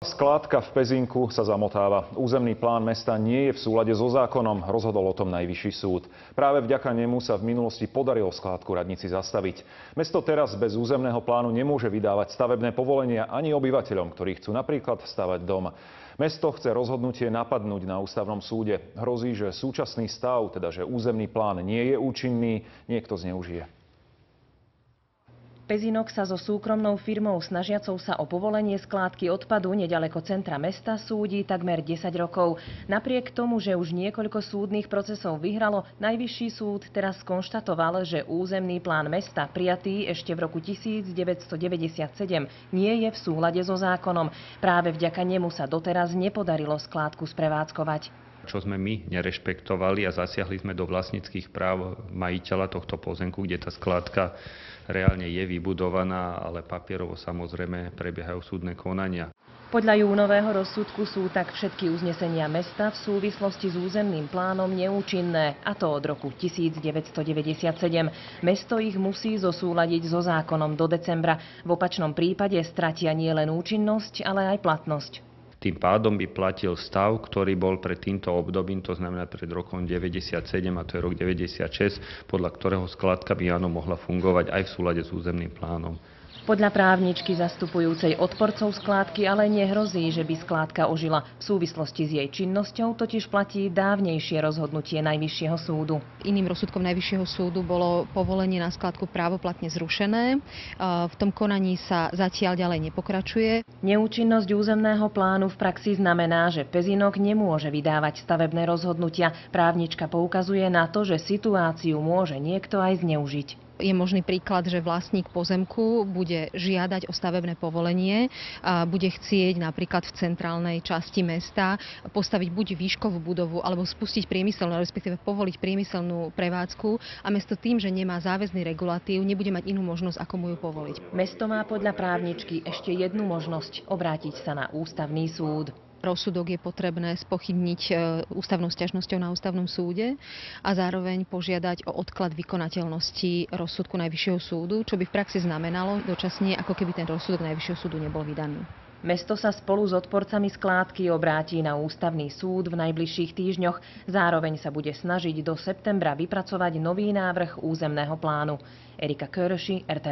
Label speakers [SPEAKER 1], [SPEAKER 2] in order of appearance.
[SPEAKER 1] Skládka v Pezinku sa zamotáva. Územný plán mesta nie je v súlade so zákonom, rozhodol o tom Najvyšší súd. Práve vďaka nemu sa v minulosti podarilo skládku Radnici zastaviť. Mesto teraz bez územného plánu nemôže vydávať stavebné povolenia ani obyvateľom, ktorí chcú napríklad stavať dom. Mesto chce rozhodnutie napadnúť na ústavnom súde. Hrozí, že súčasný stav, teda že územný plán nie je účinný, niekto zneužije.
[SPEAKER 2] Pezinok sa so súkromnou firmou snažiacou sa o povolenie skládky odpadu neďaleko centra mesta súdi takmer 10 rokov. Napriek tomu, že už niekoľko súdnych procesov vyhralo, Najvyšší súd teraz skonštatoval, že územný plán mesta prijatý ešte v roku 1997 nie je v súlade so zákonom. Práve vďaka nemu sa doteraz nepodarilo skládku sprevádzkovať.
[SPEAKER 3] Čo sme my nerešpektovali a zasiahli sme do vlastníckych práv majiteľa tohto pozemku, kde tá skládka reálne je vybudovaná, ale papierovo samozrejme prebiehajú súdne konania.
[SPEAKER 2] Podľa júnového rozsudku sú tak všetky uznesenia mesta v súvislosti s územným plánom neúčinné, a to od roku 1997. Mesto ich musí zosúladiť so zákonom do decembra. V opačnom prípade stratia nielen účinnosť, ale aj platnosť.
[SPEAKER 3] Tým pádom by platil stav, ktorý bol pred týmto obdobím, to znamená pred rokom 97 a to je rok 96, podľa ktorého skladka by áno mohla fungovať aj v súlade s územným plánom.
[SPEAKER 2] Podľa právničky zastupujúcej odporcov skládky ale nehrozí, že by skládka ožila. V súvislosti s jej činnosťou totiž platí dávnejšie rozhodnutie Najvyššieho súdu.
[SPEAKER 4] Iným rozsudkom Najvyššieho súdu bolo povolenie na skládku právoplatne zrušené. V tom konaní sa zatiaľ ďalej nepokračuje.
[SPEAKER 2] Neúčinnosť územného plánu v praxi znamená, že Pezinok nemôže vydávať stavebné rozhodnutia. Právnička poukazuje na to, že situáciu môže niekto aj zneužiť.
[SPEAKER 4] Je možný príklad, že vlastník pozemku bude žiadať o stavebné povolenie a bude chcieť napríklad v centrálnej časti mesta postaviť buď výškovú budovu alebo spustiť priemyselnú, respektíve povoliť priemyselnú prevádzku a mesto tým, že nemá záväzný regulatív, nebude mať inú možnosť, ako mu ju povoliť.
[SPEAKER 2] Mesto má podľa právničky ešte jednu možnosť – obrátiť sa na ústavný súd.
[SPEAKER 4] Rozsudok je potrebné spochybniť ústavnou sťažnosťou na ústavnom súde a zároveň požiadať o odklad vykonateľnosti rozsudku Najvyššieho súdu, čo by v praxi znamenalo dočasne, ako keby ten rozsudok Najvyššieho súdu nebol vydaný.
[SPEAKER 2] Mesto sa spolu s odporcami skládky obráti na ústavný súd v najbližších týždňoch. Zároveň sa bude snažiť do septembra vypracovať nový návrh územného plánu. Erika Körösi, RTVS.